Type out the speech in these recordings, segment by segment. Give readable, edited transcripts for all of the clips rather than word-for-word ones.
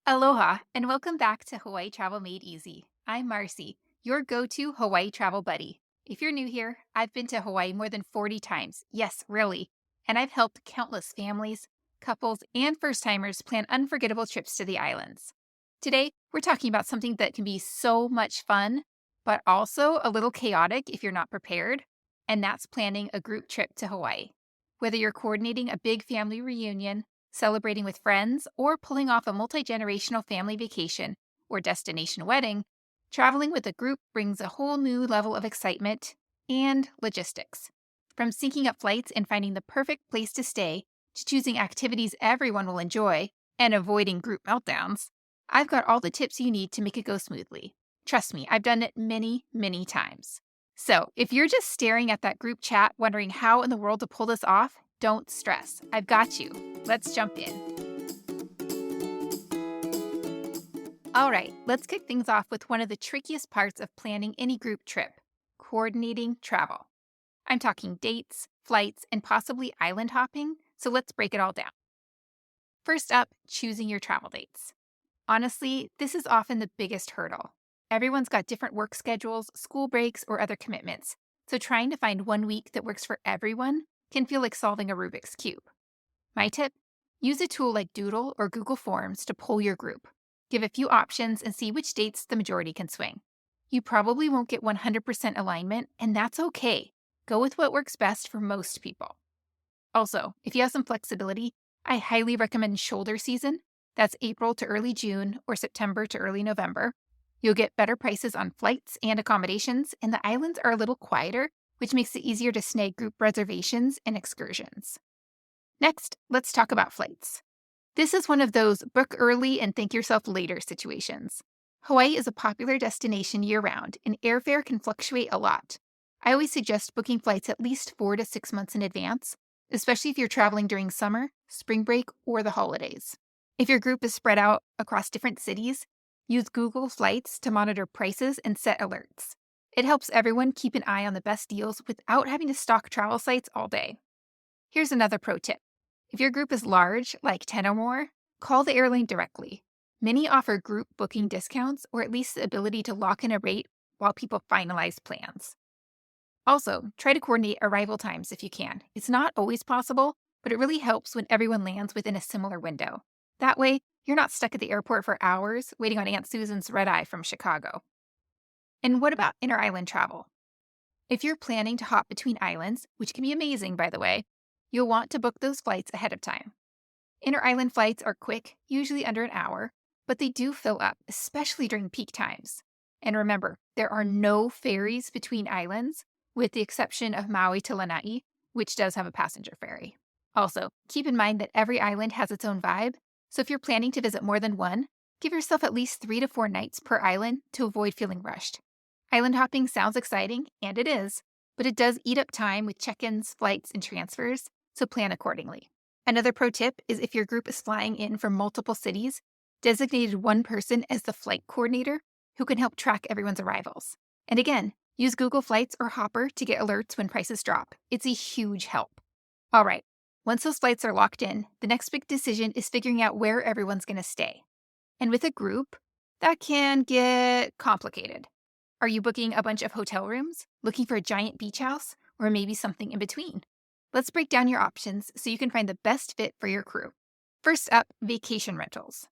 Aloha, and welcome back to Hawaii Travel Made Easy. I'm Marcie, your go-to Hawaii travel buddy. If you're new here, I've been to Hawaii more than 40 times. Yes, really. And I've helped countless families, couples, and first-timers plan unforgettable trips to the islands. Today, we're talking about something that can be so much fun, but also a little chaotic if you're not prepared, and that's planning a group trip to Hawaii. Whether you're coordinating a big family reunion, celebrating with friends, or pulling off a multi generational family vacation or destination wedding, traveling with a group brings a whole new level of excitement and logistics. From syncing up flights and finding the perfect place to stay, to choosing activities everyone will enjoy and avoiding group meltdowns, I've got all the tips you need to make it go smoothly. Trust me, I've done it many, many times. So, if you're just staring at that group chat wondering how in the world to pull this off, don't stress. I've got you. Let's jump in. All right, let's kick things off with one of the trickiest parts of planning any group trip: coordinating travel. I'm talking dates, flights, and possibly island hopping, so let's break it all down. First up, choosing your travel dates. Honestly, this is often the biggest hurdle. Everyone's got different work schedules, school breaks, or other commitments, so trying to find one week that works for everyone can feel like solving a Rubik's Cube. My tip: use a tool like Doodle or Google Forms to poll your group. Give a few options and see which dates the majority can swing. You probably won't get 100% alignment, and that's okay. Go with what works best for most people. Also, if you have some flexibility, I highly recommend shoulder season. That's April to early June or September to early November. You'll get better prices on flights and accommodations, and the islands are a little quieter, which makes it easier to snag group reservations and excursions. Next, let's talk about flights. This is one of those book early and thank yourself later situations. Hawaii is a popular destination year-round, and airfare can fluctuate a lot. I always suggest booking flights at least 4 to 6 months in advance, especially if you're traveling during summer, spring break, or the holidays. If your group is spread out across different cities, use Google Flights to monitor prices and set alerts. It helps everyone keep an eye on the best deals without having to stalk travel sites all day. Here's another pro tip. If your group is large, like 10 or more, call the airline directly. Many offer group booking discounts or at least the ability to lock in a rate while people finalize plans. Also, try to coordinate arrival times if you can. It's not always possible, but it really helps when everyone lands within a similar window. That way, you're not stuck at the airport for hours waiting on Aunt Susan's red eye from Chicago. And what about inter-island travel? If you're planning to hop between islands, which can be amazing by the way, you'll want to book those flights ahead of time. Inter-island flights are quick, usually under an hour, but they do fill up, especially during peak times. And remember, there are no ferries between islands, with the exception of Maui to Lanai, which does have a passenger ferry. Also, keep in mind that every island has its own vibe, so if you're planning to visit more than one, give yourself at least 3 to 4 nights per island to avoid feeling rushed. Island hopping sounds exciting, and it is, but it does eat up time with check-ins, flights, and transfers, so plan accordingly. Another pro tip is if your group is flying in from multiple cities, designate one person as the flight coordinator who can help track everyone's arrivals. And again, use Google Flights or Hopper to get alerts when prices drop. It's a huge help. All right, once those flights are locked in, the next big decision is figuring out where everyone's going to stay. And with a group, that can get complicated. Are you booking a bunch of hotel rooms, looking for a giant beach house, or maybe something in between? Let's break down your options so you can find the best fit for your crew. First up, vacation rentals.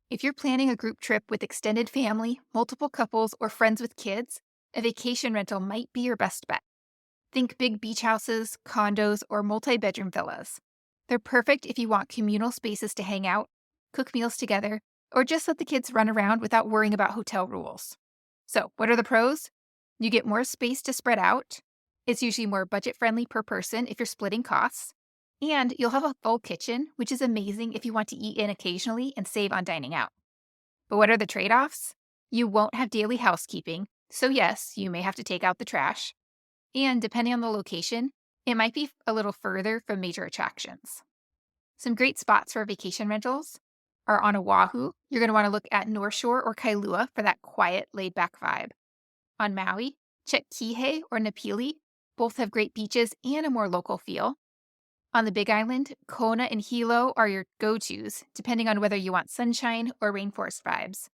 If you're planning a group trip with extended family, multiple couples, or friends with kids, a vacation rental might be your best bet. Think big beach houses, condos, or multi-bedroom villas. They're perfect if you want communal spaces to hang out, cook meals together, or just let the kids run around without worrying about hotel rules. So, what are the pros? You get more space to spread out. It's usually more budget-friendly per person if you're splitting costs. And you'll have a full kitchen, which is amazing if you want to eat in occasionally and save on dining out. But what are the trade-offs? You won't have daily housekeeping, so yes, you may have to take out the trash. And depending on the location, it might be a little further from major attractions. Some great spots for vacation rentals are on Oahu. You're going to want to look at North Shore or Kailua for that quiet, laid-back vibe. On Maui, check Kihei or Napili. Both have great beaches and a more local feel. On the Big Island, Kona and Hilo are your go-tos, depending on whether you want sunshine or rainforest vibes.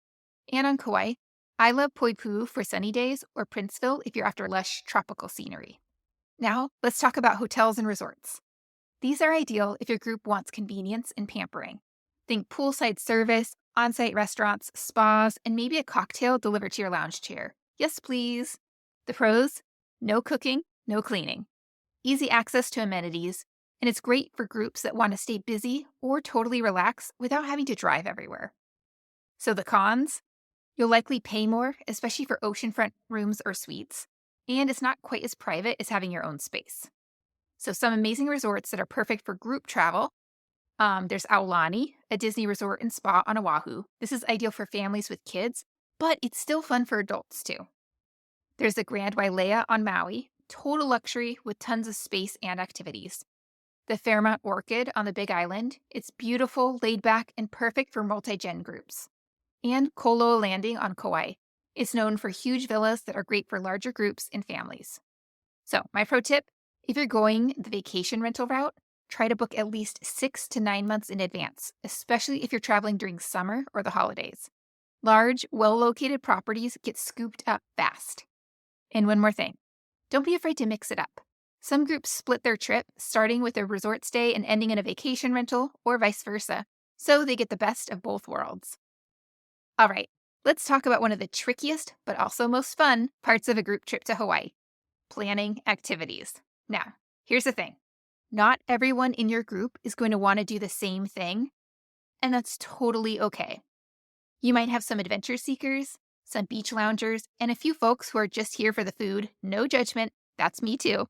And on Kauai, I love Poipu for sunny days or Princeville if you're after lush tropical scenery. Now, let's talk about hotels and resorts. These are ideal if your group wants convenience and pampering. Think poolside service, on-site restaurants, spas, and maybe a cocktail delivered to your lounge chair. Yes, please. The pros? No cooking, no cleaning. Easy access to amenities, and it's great for groups that want to stay busy or totally relax without having to drive everywhere. So the cons? You'll likely pay more, especially for oceanfront rooms or suites, and it's not quite as private as having your own space. So some amazing resorts that are perfect for group travel. There's Aulani, a Disney resort and spa on Oahu. This is ideal for families with kids, but it's still fun for adults too. There's the Grand Wailea on Maui, total luxury with tons of space and activities. The Fairmont Orchid on the Big Island. It's beautiful, laid back, and perfect for multi-gen groups. And Koloa Landing on Kauai. It's known for huge villas that are great for larger groups and families. So, my pro tip, if you're going the vacation rental route, try to book at least 6 to 9 months in advance, especially if you're traveling during summer or the holidays. Large, well-located properties get scooped up fast. And one more thing, don't be afraid to mix it up. Some groups split their trip, starting with a resort stay and ending in a vacation rental, or vice versa, so they get the best of both worlds. All right, let's talk about one of the trickiest, but also most fun, parts of a group trip to Hawaii: planning activities. Now, here's the thing. Not everyone in your group is going to want to do the same thing, and that's totally okay. You might have some adventure seekers, some beach loungers, and a few folks who are just here for the food. No judgment, that's me too.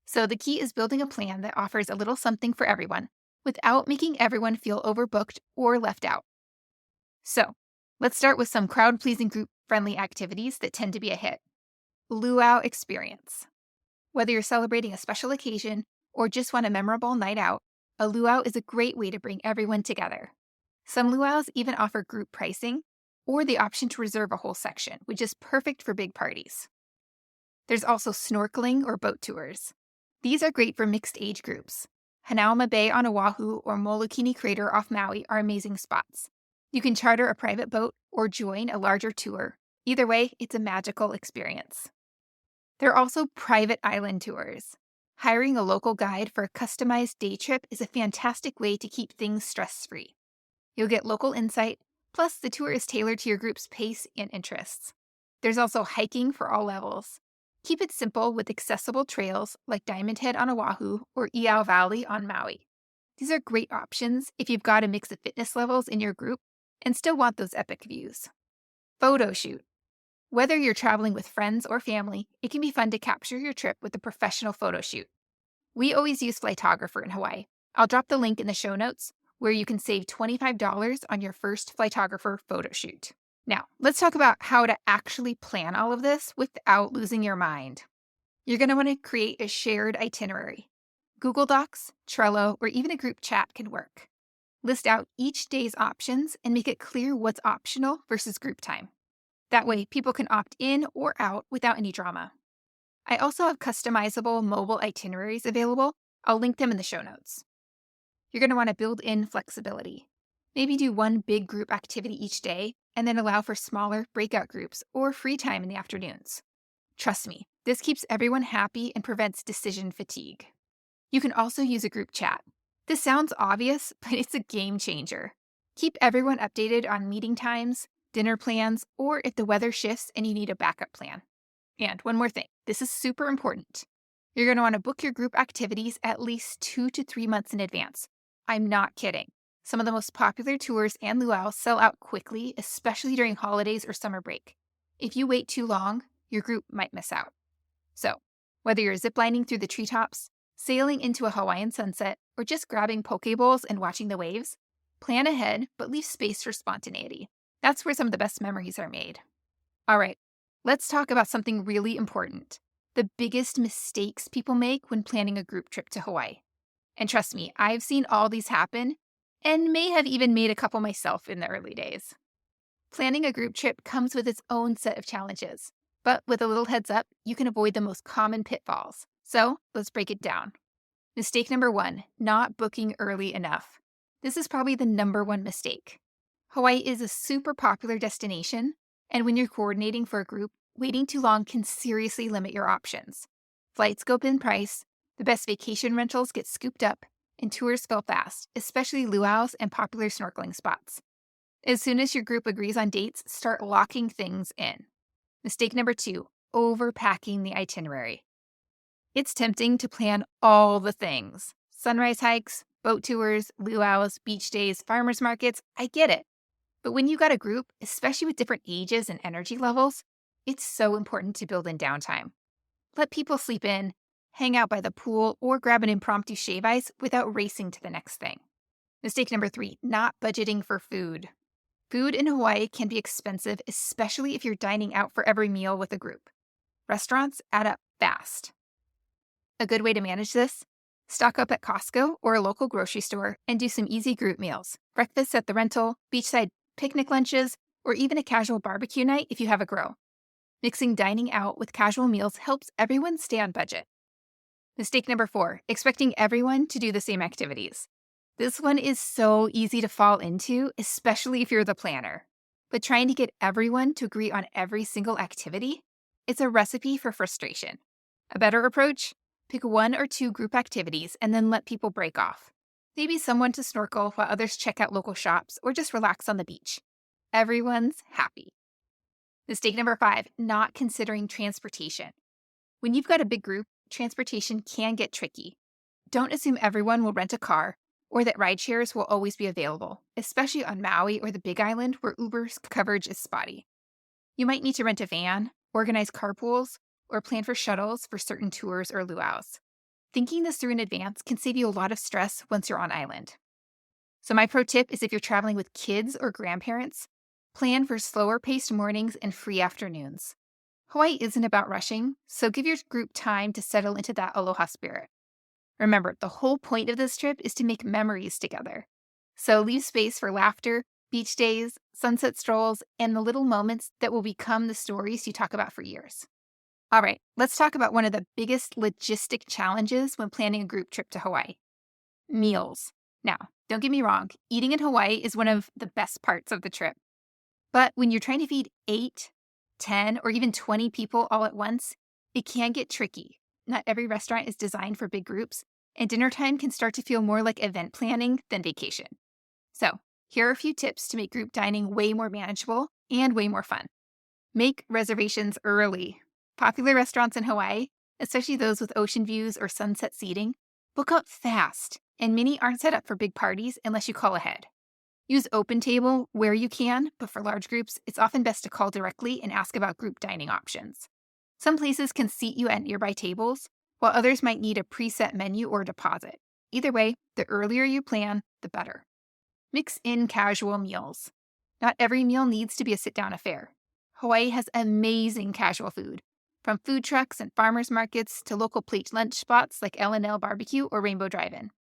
So the key is building a plan that offers a little something for everyone without making everyone feel overbooked or left out. So, let's start with some crowd-pleasing group-friendly activities that tend to be a hit. Luau experience. Whether you're celebrating a special occasion or just want a memorable night out, a luau is a great way to bring everyone together. Some luaus even offer group pricing or the option to reserve a whole section, which is perfect for big parties. There's also snorkeling or boat tours. These are great for mixed age groups. Hanauma Bay on Oahu or Molokini Crater off Maui are amazing spots. You can charter a private boat or join a larger tour. Either way, it's a magical experience. There are also private island tours. Hiring a local guide for a customized day trip is a fantastic way to keep things stress-free. You'll get local insight, plus the tour is tailored to your group's pace and interests. There's also hiking for all levels. Keep it simple with accessible trails like Diamond Head on Oahu or Iao Valley on Maui. These are great options if you've got a mix of fitness levels in your group and still want those epic views. Photo shoot. Whether you're traveling with friends or family, it can be fun to capture your trip with a professional photo shoot. We always use Flightographer in Hawaii. I'll drop the link in the show notes where you can save $25 on your first Flightographer photo shoot. Now, let's talk about how to actually plan all of this without losing your mind. You're going to want to create a shared itinerary. Google Docs, Trello, or even a group chat can work. List out each day's options and make it clear what's optional versus group time. That way, people can opt in or out without any drama. I also have customizable mobile itineraries available. I'll link them in the show notes. You're going to want to build in flexibility. Maybe do one big group activity each day and then allow for smaller breakout groups or free time in the afternoons. Trust me, this keeps everyone happy and prevents decision fatigue. You can also use a group chat. This sounds obvious, but it's a game changer. Keep everyone updated on meeting times, dinner plans, or if the weather shifts and you need a backup plan. And one more thing, this is super important. You're going to want to book your group activities at least 2 to 3 months in advance. I'm not kidding. Some of the most popular tours and luau's sell out quickly, especially during holidays or summer break. If you wait too long, your group might miss out. So, whether you're ziplining through the treetops, sailing into a Hawaiian sunset, or just grabbing poke bowls and watching the waves, plan ahead but leave space for spontaneity. That's where some of the best memories are made. All right, let's talk about something really important: the biggest mistakes people make when planning a group trip to Hawaii. And trust me, I've seen all these happen and may have even made a couple myself in the early days. Planning a group trip comes with its own set of challenges, but with a little heads up, you can avoid the most common pitfalls. So let's break it down. Mistake number 1, not booking early enough. This is probably the number one mistake. Hawaii is a super popular destination, and when you're coordinating for a group, waiting too long can seriously limit your options. Flights go up in price, the best vacation rentals get scooped up, and tours fill fast, especially luau's and popular snorkeling spots. As soon as your group agrees on dates, start locking things in. Mistake number 2, overpacking the itinerary. It's tempting to plan all the things. Sunrise hikes, boat tours, luau's, beach days, farmers markets, I get it. But when you got a group, especially with different ages and energy levels, it's so important to build in downtime. Let people sleep in, hang out by the pool, or grab an impromptu shave ice without racing to the next thing. Mistake number 3, not budgeting for food. Food in Hawaii can be expensive, especially if you're dining out for every meal with a group. Restaurants add up fast. A good way to manage this? Stock up at Costco or a local grocery store and do some easy group meals. Breakfast at the rental, beachside picnic lunches, or even a casual barbecue night if you have a grill. Mixing dining out with casual meals helps everyone stay on budget. Mistake number 4, expecting everyone to do the same activities. This one is so easy to fall into, especially if you're the planner. But trying to get everyone to agree on every single activity, it's a recipe for frustration. A better approach? Pick 1 or 2 group activities and then let people break off. Maybe someone to snorkel while others check out local shops or just relax on the beach. Everyone's happy. Mistake number 5, not considering transportation. When you've got a big group, transportation can get tricky. Don't assume everyone will rent a car or that ride shares will always be available, especially on Maui or the Big Island where Uber's coverage is spotty. You might need to rent a van, organize carpools, or plan for shuttles for certain tours or luau's. Thinking this through in advance can save you a lot of stress once you're on island. So my pro tip is if you're traveling with kids or grandparents, plan for slower paced mornings and free afternoons. Hawaii isn't about rushing, so give your group time to settle into that aloha spirit. Remember, the whole point of this trip is to make memories together. So leave space for laughter, beach days, sunset strolls, and the little moments that will become the stories you talk about for years. All right, let's talk about one of the biggest logistic challenges when planning a group trip to Hawaii. Meals. Now, don't get me wrong, eating in Hawaii is one of the best parts of the trip. But when you're trying to feed 8, 10, or even 20 people all at once, it can get tricky. Not every restaurant is designed for big groups, and dinner time can start to feel more like event planning than vacation. So, here are a few tips to make group dining way more manageable and way more fun. Make reservations early. Popular restaurants in Hawaii, especially those with ocean views or sunset seating, book up fast, and many aren't set up for big parties unless you call ahead. Use OpenTable where you can, but for large groups, it's often best to call directly and ask about group dining options. Some places can seat you at nearby tables, while others might need a preset menu or deposit. Either way, the earlier you plan, the better. Mix in casual meals. Not every meal needs to be a sit-down affair. Hawaii has amazing casual food, from food trucks and farmers markets to local plate lunch spots like L&L Barbecue or Rainbow Drive-In.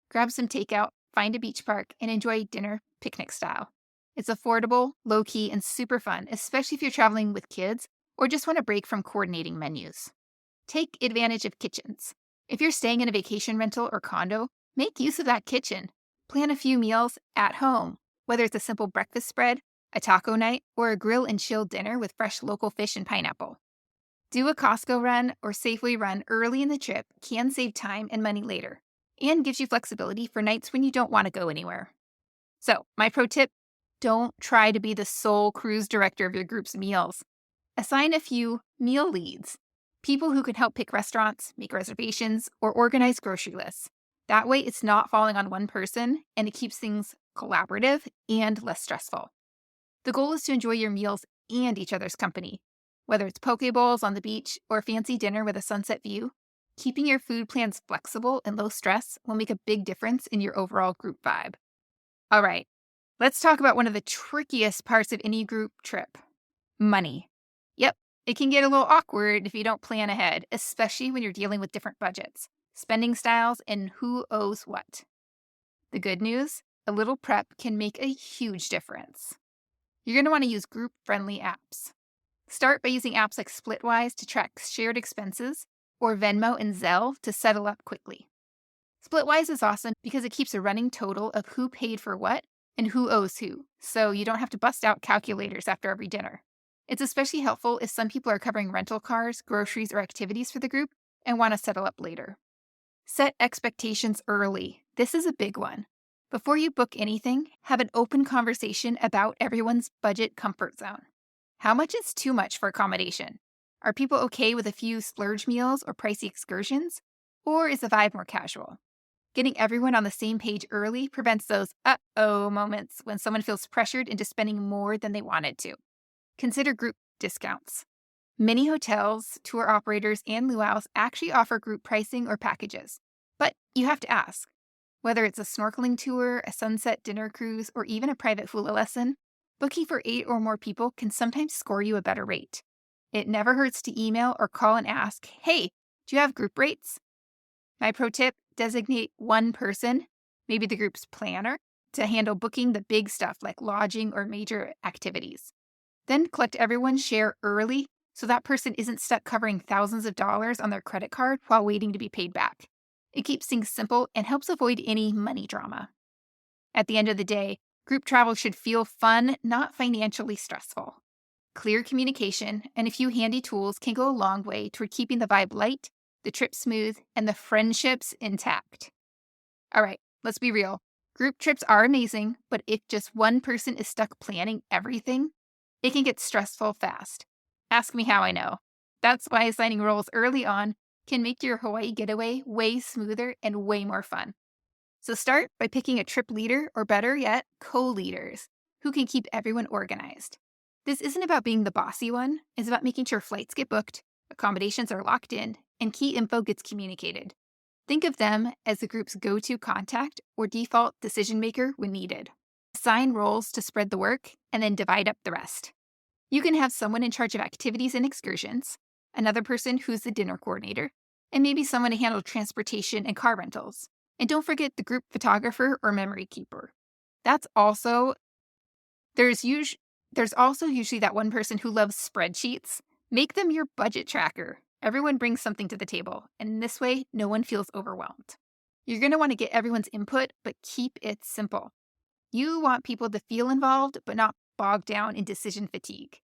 Grab some takeout, find a beach park, and enjoy dinner picnic style. It's affordable, low-key, and super fun, especially if you're traveling with kids or just want a break from coordinating menus. Take advantage of kitchens. If you're staying in a vacation rental or condo, make use of that kitchen. Plan a few meals at home, whether it's a simple breakfast spread, a taco night, or a grill and chill dinner with fresh local fish and pineapple. Do a Costco run or Safeway run early in the trip can save time and money later, and gives you flexibility for nights when you don't want to go anywhere. So, my pro tip, don't try to be the sole cruise director of your group's meals. Assign a few meal leads, people who can help pick restaurants, make reservations, or organize grocery lists. That way, it's not falling on one person, and it keeps things collaborative and less stressful. The goal is to enjoy your meals and each other's company. Whether it's poke bowls on the beach or a fancy dinner with a sunset view, keeping your food plans flexible and low stress will make a big difference in your overall group vibe. All right, let's talk about one of the trickiest parts of any group trip: money. Yep, it can get a little awkward if you don't plan ahead, especially when you're dealing with different budgets, spending styles, and who owes what. The good news, a little prep can make a huge difference. You're going to want to use group-friendly apps. Start by using apps like Splitwise to track shared expenses, or Venmo and Zelle to settle up quickly. Splitwise is awesome because it keeps a running total of who paid for what and who owes who, so you don't have to bust out calculators after every dinner. It's especially helpful if some people are covering rental cars, groceries, or activities for the group and want to settle up later. Set expectations early. This is a big one. Before you book anything, have an open conversation about everyone's budget comfort zone. How much is too much for accommodation? Are people okay with a few splurge meals or pricey excursions? Or is the vibe more casual? Getting everyone on the same page early prevents those uh-oh moments when someone feels pressured into spending more than they wanted to. Consider group discounts. Many hotels, tour operators, and luau's actually offer group pricing or packages. But you have to ask. Whether it's a snorkeling tour, a sunset dinner cruise, or even a private hula lesson, booking for 8 or more people can sometimes score you a better rate. It never hurts to email or call and ask, hey, do you have group rates? My pro tip, designate one person, maybe the group's planner, to handle booking the big stuff like lodging or major activities. Then collect everyone's share early so that person isn't stuck covering thousands of dollars on their credit card while waiting to be paid back. It keeps things simple and helps avoid any money drama. At the end of the day, group travel should feel fun, not financially stressful. Clear communication and a few handy tools can go a long way toward keeping the vibe light, the trip smooth, and the friendships intact. All right, let's be real. Group trips are amazing, but if just one person is stuck planning everything, it can get stressful fast. Ask me how I know. That's why assigning roles early on can make your Hawaii getaway way smoother and way more fun. So start by picking a trip leader, or better yet, co-leaders, who can keep everyone organized. This isn't about being the bossy one, it's about making sure flights get booked, accommodations are locked in, and key info gets communicated. Think of them as the group's go-to contact or default decision maker when needed. Assign roles to spread the work, and then divide up the rest. You can have someone in charge of activities and excursions, another person who's the dinner coordinator, and maybe someone to handle transportation and car rentals. And don't forget the group photographer or memory keeper. There's also usually that one person who loves spreadsheets. Make them your budget tracker. Everyone brings something to the table, and in this way, no one feels overwhelmed. You're going to want to get everyone's input, but keep it simple. You want people to feel involved, but not bogged down in decision fatigue.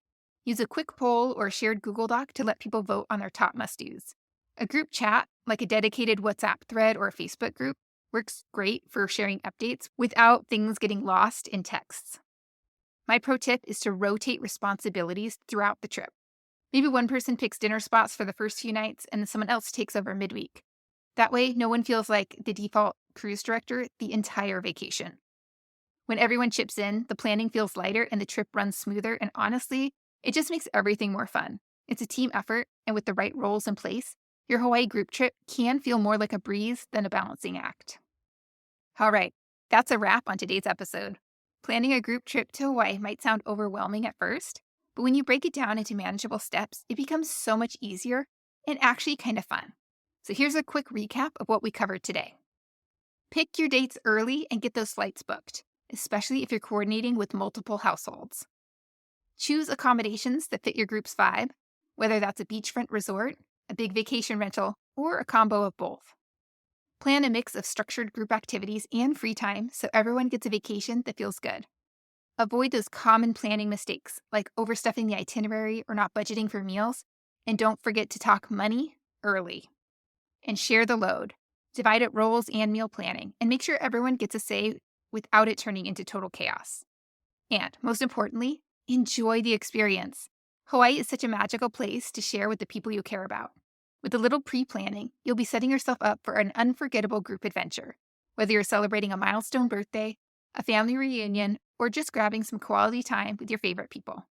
Use a quick poll or shared Google Doc to let people vote on their top must-dos. A group chat, like a dedicated WhatsApp thread or a Facebook group, works great for sharing updates without things getting lost in texts. My pro tip is to rotate responsibilities throughout the trip. Maybe one person picks dinner spots for the first few nights and then someone else takes over midweek. That way, no one feels like the default cruise director the entire vacation. When everyone chips in, the planning feels lighter and the trip runs smoother, and honestly, it just makes everything more fun. It's a team effort, and with the right roles in place, your Hawaii group trip can feel more like a breeze than a balancing act. All right, that's a wrap on today's episode. Planning a group trip to Hawaii might sound overwhelming at first, but when you break it down into manageable steps, it becomes so much easier and actually kind of fun. So here's a quick recap of what we covered today. Pick your dates early and get those flights booked, especially if you're coordinating with multiple households. Choose accommodations that fit your group's vibe, whether that's a beachfront resort, a big vacation rental, or a combo of both. Plan a mix of structured group activities and free time so everyone gets a vacation that feels good. Avoid those common planning mistakes like overstuffing the itinerary or not budgeting for meals, and don't forget to talk money early. And share the load. Divide up roles and meal planning, and make sure everyone gets a say without it turning into total chaos. And most importantly, enjoy the experience. Hawaii is such a magical place to share with the people you care about. With a little pre-planning, you'll be setting yourself up for an unforgettable group adventure. Whether you're celebrating a milestone birthday, a family reunion, or just grabbing some quality time with your favorite people.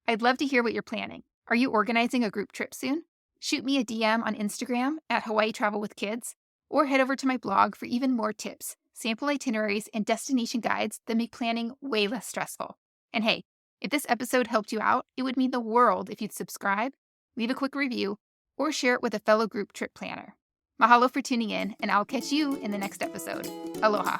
I'd love to hear what you're planning. Are you organizing a group trip soon? Shoot me a DM on Instagram at Hawaii Travel with Kids, or head over to my blog for even more tips, sample itineraries, and destination guides that make planning way less stressful. And hey, if this episode helped you out, it would mean the world if you'd subscribe, leave a quick review, or share it with a fellow group trip planner. Mahalo for tuning in, and I'll catch you in the next episode. Aloha.